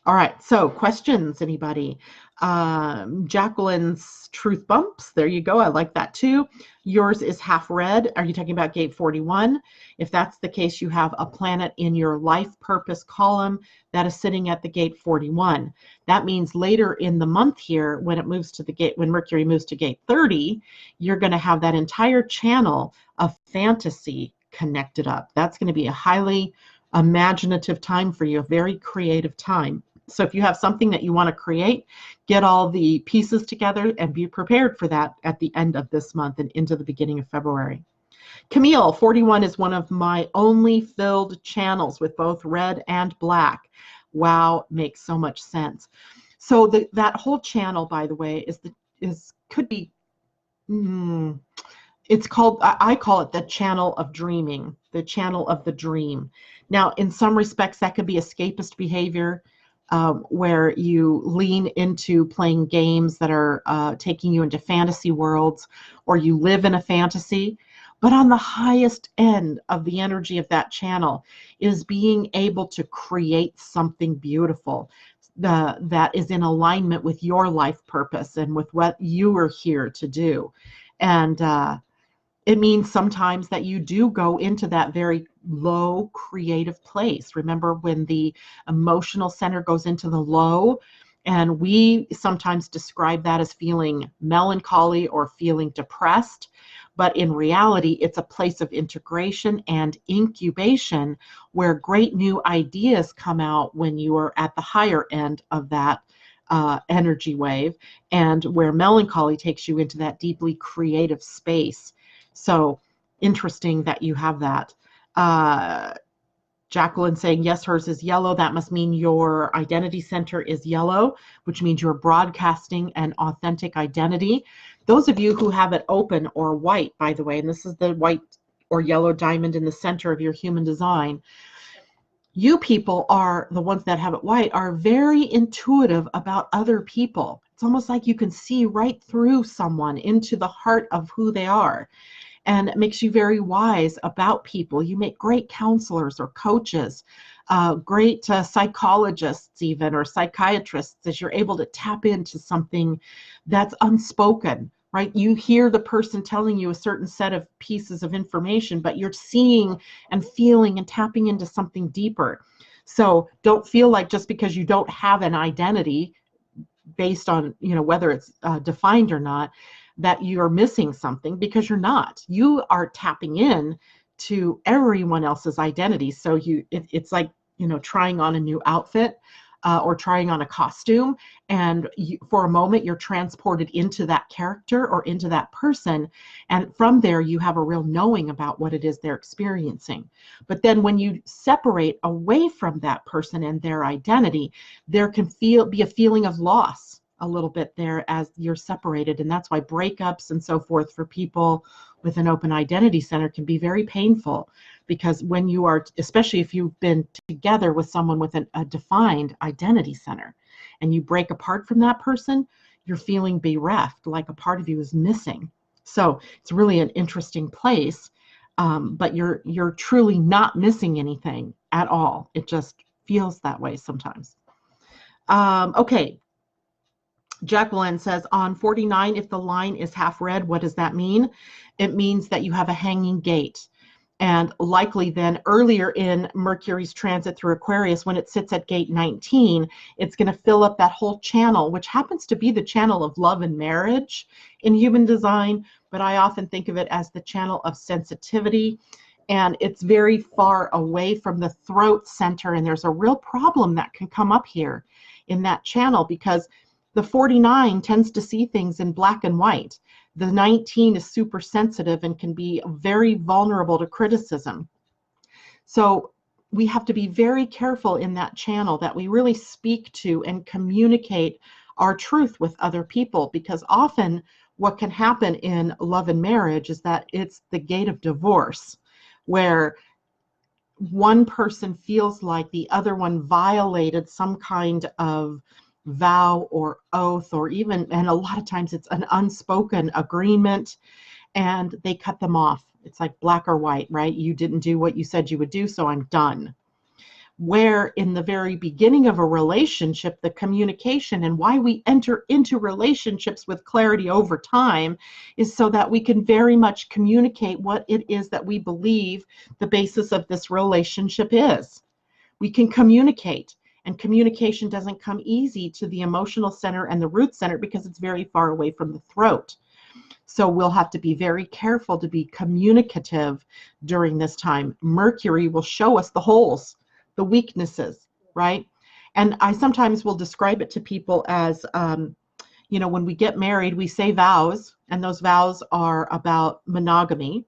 All right, so questions, anybody? Jacqueline's Truth Bumps, there you go. I like that too. Yours is half red. Are you talking about gate 41? If that's the case, you have a planet in your life purpose column that is sitting at the gate 41. That means later in the month here, when it moves to the gate, when Mercury moves to gate 30, you're going to have that entire channel of fantasy connected up. That's going to be a highly imaginative time for you, a very creative time. So if you have something that you want to create, get all the pieces together and be prepared for that at the end of this month and into the beginning of February. Camille, 41 is one of my only filled channels with both red and black. Wow, makes so much sense. So that whole channel, by the way, could be, it's called, I call it the channel of dreaming, the channel of the dream. Now, in some respects, that could be escapist behavior, where you lean into playing games that are taking you into fantasy worlds, or you live in a fantasy. But on the highest end of the energy of that channel is being able to create something beautiful that is in alignment with your life purpose and with what you are here to do. And it means sometimes that you do go into that very low creative place. Remember when the emotional center goes into the low, and we sometimes describe that as feeling melancholy or feeling depressed. But in reality, it's a place of integration and incubation where great new ideas come out when you are at the higher end of that energy wave, and where melancholy takes you into that deeply creative space. So interesting that you have that. Jacqueline saying, yes, hers is yellow. That must mean your identity center is yellow, which means you're broadcasting an authentic identity. Those of you who have it open or white, by the way, and this is the white or yellow diamond in the center of your human design, you people are the ones that have it white, are very intuitive about other people. It's almost like you can see right through someone into the heart of who they are. And it makes you very wise about people. You make great counselors or coaches, great psychologists even, or psychiatrists, as you're able to tap into something that's unspoken, right? You hear the person telling you a certain set of pieces of information, but you're seeing and feeling and tapping into something deeper. So don't feel like just because you don't have an identity based on, whether it's defined or not, that you're missing something, because you're not. You are tapping in to everyone else's identity. So it's like, trying on a new outfit or trying on a costume. And for a moment, you're transported into that character or into that person. And from there, you have a real knowing about what it is they're experiencing. But then when you separate away from that person and their identity, there can be a feeling of loss a little bit there as you're separated. And that's why breakups and so forth for people with an open identity center can be very painful, because when you are, especially if you've been together with someone with a defined identity center and you break apart from that person, you're feeling bereft, like a part of you is missing. So it's really an interesting place, but you're truly not missing anything at all. It just feels that way sometimes. Okay. Jacqueline says, on 49, if the line is half red, what does that mean? It means that you have a hanging gate. And likely then earlier in Mercury's transit through Aquarius, when it sits at gate 19, it's going to fill up that whole channel, which happens to be the channel of love and marriage in human design. But I often think of it as the channel of sensitivity. And it's very far away from the throat center. And there's a real problem that can come up here in that channel, because the 49 tends to see things in black and white. The 19 is super sensitive and can be very vulnerable to criticism. So we have to be very careful in that channel that we really speak to and communicate our truth with other people, because often what can happen in love and marriage is that it's the gate of divorce, where one person feels like the other one violated some kind of vow or oath, or even, and a lot of times it's an unspoken agreement, and they cut them off. It's like black or white, right? You didn't do what you said you would do, so I'm done. Where in the very beginning of a relationship, the communication and why we enter into relationships with clarity over time is so that we can very much communicate what it is that we believe the basis of this relationship is. We can communicate, and communication doesn't come easy to the emotional center and the root center because it's very far away from the throat. So we'll have to be very careful to be communicative during this time. Mercury will show us the holes, the weaknesses, right? And I sometimes will describe it to people as, when we get married, we say vows, and those vows are about monogamy.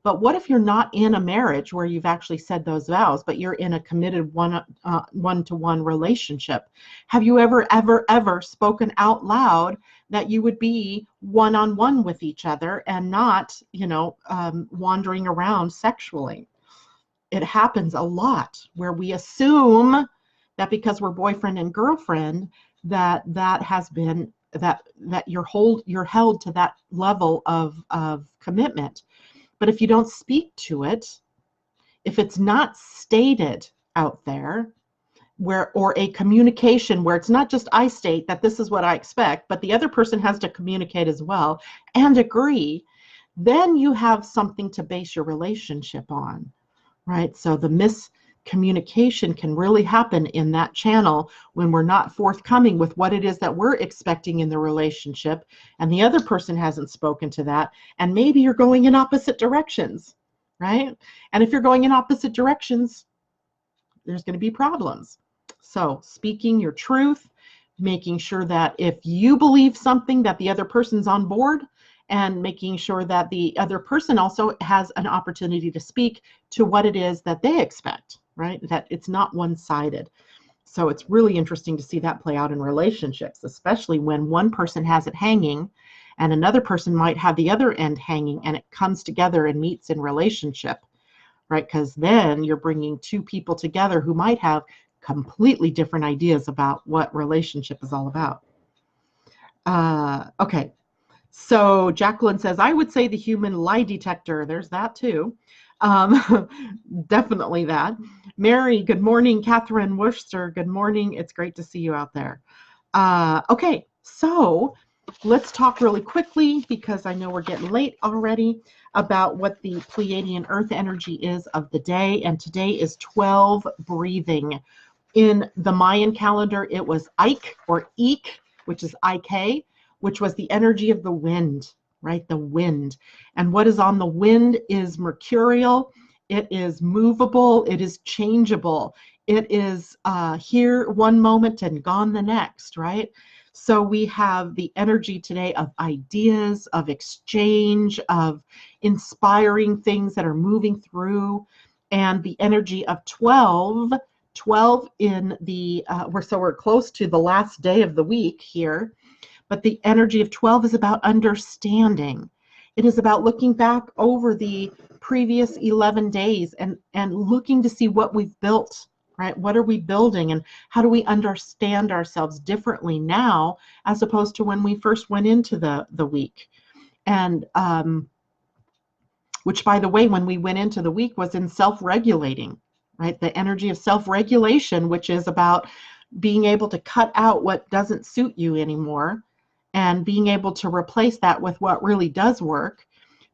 But what if you're not in a marriage where you've actually said those vows, but you're in a committed one-to-one relationship? Have you ever spoken out loud that you would be one-on-one with each other and not, wandering around sexually? It happens a lot where we assume that because we're boyfriend and girlfriend, that has been, that you're held to that level of commitment. But if you don't speak to it, if it's not stated out there, or a communication where it's not just I state that this is what I expect, but the other person has to communicate as well and agree, then you have something to base your relationship on. Right? So the miscommunication can really happen in that channel when we're not forthcoming with what it is that we're expecting in the relationship, and the other person hasn't spoken to that, and maybe you're going in opposite directions, right? And if you're going in opposite directions, there's going to be problems. So speaking your truth, making sure that if you believe something, that the other person's on board, and making sure that the other person also has an opportunity to speak to what it is that they expect, right? That it's not one-sided. So it's really interesting to see that play out in relationships, especially when one person has it hanging and another person might have the other end hanging, and it comes together and meets in relationship, right? Because then you're bringing two people together who might have completely different ideas about what relationship is all about. Okay. So Jacqueline says, I would say the human lie detector. There's that too. Definitely that. Mary, good morning. Catherine Worcester, good morning. It's great to see you out there. Okay, so let's talk really quickly, because I know we're getting late already, about what the Pleiadian-Earth energy is of the day. And today is 12 breathing. In the Mayan calendar, it was Ike or Eek, which is Ik, which was the energy of the wind, right? The wind. And what is on the wind is mercurial. It is movable. It is changeable. It is here one moment and gone the next, right? So we have the energy today of ideas, of exchange, of inspiring things that are moving through, and the energy of 12 in the, we're close to the last day of the week here. But the energy of 12 is about understanding. It is about looking back over the previous 11 days and looking to see what we've built, right? What are we building, and how do we understand ourselves differently now as opposed to when we first went into the week? And which, by the way, when we went into the week was in self-regulating, right? The energy of self-regulation, which is about being able to cut out what doesn't suit you anymore, and being able to replace that with what really does work,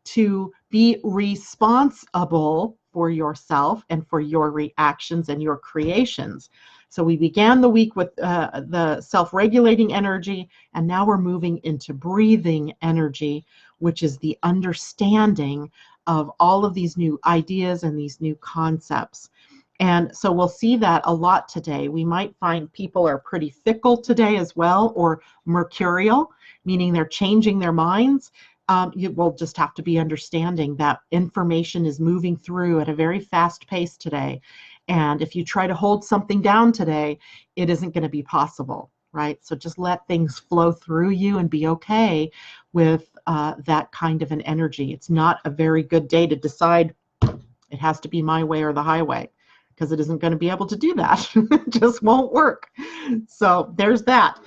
to be responsible for yourself and for your reactions and your creations. So we began the week with the self-regulating energy, and now we're moving into breathing energy, which is the understanding of all of these new ideas and these new concepts. And so we'll see that a lot today. We might find people are pretty fickle today as well, or mercurial, meaning they're changing their minds. You will just have to be understanding that information is moving through at a very fast pace today. And if you try to hold something down today, it isn't going to be possible, right? So just let things flow through you and be okay with that kind of an energy. It's not a very good day to decide it has to be my way or the highway, because it isn't going to be able to do that. It just won't work. So there's that.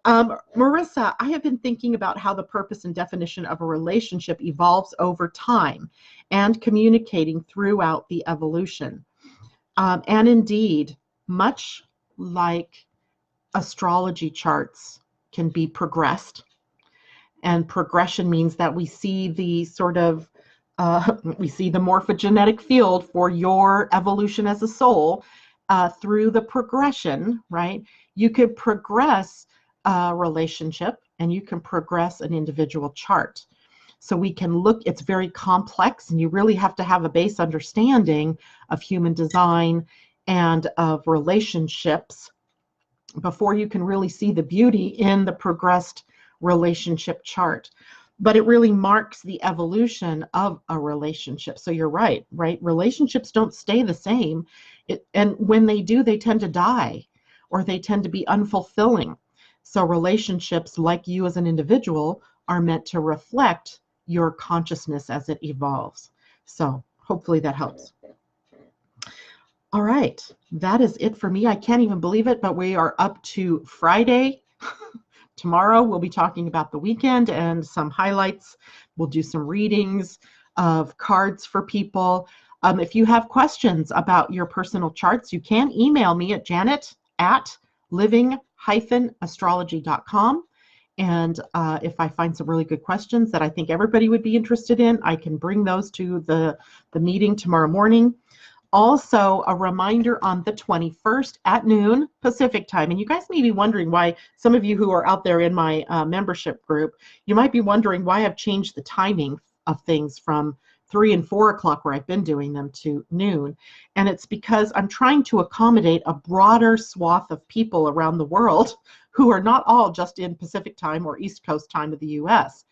Marissa, I have been thinking about how the purpose and definition of a relationship evolves over time and communicating throughout the evolution. And indeed, much like astrology charts can be progressed, and progression means that we see the sort of we see the morphogenetic field for your evolution as a soul through the progression, right? You could progress a relationship and you can progress an individual chart. So we can look, it's very complex, and you really have to have a base understanding of human design and of relationships before you can really see the beauty in the progressed relationship chart. But it really marks the evolution of a relationship. So you're right? Relationships don't stay the same. And when they do, they tend to die, or they tend to be unfulfilling. So relationships, like you as an individual, are meant to reflect your consciousness as it evolves. So hopefully that helps. All right, that is it for me. I can't even believe it, but we are up to Friday. Tomorrow we'll be talking about the weekend and some highlights. We'll do some readings of cards for people. If you have questions about your personal charts, you can email me at janet@living-astrology.com. And if I find some really good questions that I think everybody would be interested in, I can bring those to the meeting tomorrow morning. Also, a reminder on the 21st at noon Pacific time. And you guys may be wondering why, some of you who are out there in my membership group, you might be wondering why I've changed the timing of things from 3 and 4 o'clock, where I've been doing them, to noon. And it's because I'm trying to accommodate a broader swath of people around the world who are not all just in Pacific time or East Coast time of the US.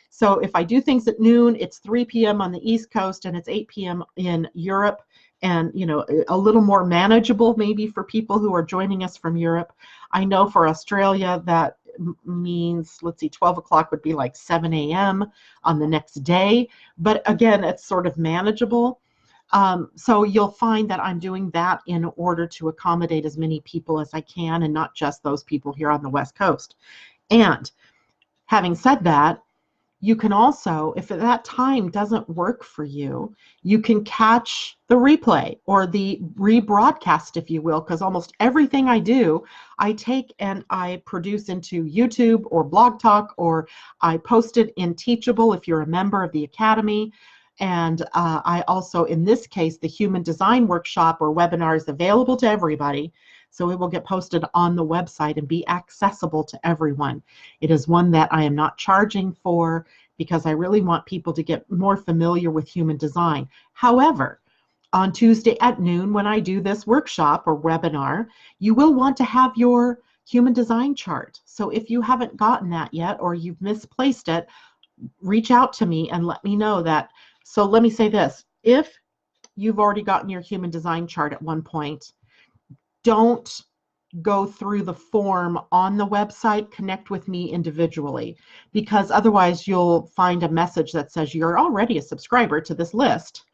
So if I do things at noon, it's 3 p.m. on the East Coast and it's 8 p.m. in Europe. And, you know, a little more manageable maybe for people who are joining us from Europe. I know for Australia that means, let's see, 12 o'clock would be like 7 a.m. on the next day. But again, it's sort of manageable. So you'll find that I'm doing that in order to accommodate as many people as I can, and not just those people here on the West Coast. And having said that, you can also, if that time doesn't work for you, you can catch the replay or the rebroadcast, if you will, because almost everything I do, I take and I produce into YouTube or Blog Talk, or I post it in Teachable if you're a member of the Academy. And I also, in this case, the Human Design Workshop or webinar is available to everybody. So it will get posted on the website and be accessible to everyone. It is one that I am not charging for, because I really want people to get more familiar with human design. However, on Tuesday at noon, when I do this workshop or webinar, you will want to have your human design chart. So if you haven't gotten that yet, or you've misplaced it, reach out to me and let me know that. So let me say this: if you've already gotten your human design chart at one point, don't go through the form on the website. Connect with me individually, because otherwise you'll find a message that says you're already a subscriber to this list.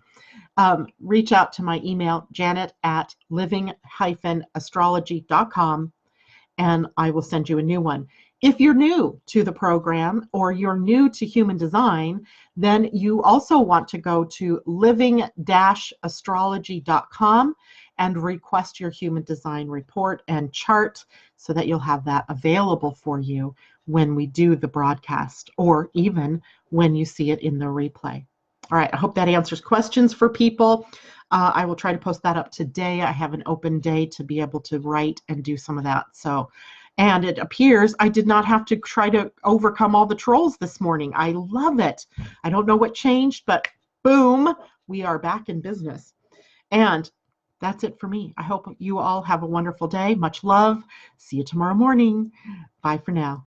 Reach out to my email, janet@living-astrology.com, and I will send you a new one. If you're new to the program or you're new to human design, then you also want to go to living-astrology.com and request your human design report and chart, so that you'll have that available for you when we do the broadcast, or even when you see it in the replay. All right, I hope that answers questions for people. I will try to post that up today. I have an open day to be able to write and do some of that. So, and it appears I did not have to try to overcome all the trolls this morning. I love it. I don't know what changed, but boom, we are back in business. And that's it for me. I hope you all have a wonderful day. Much love. See you tomorrow morning. Bye for now.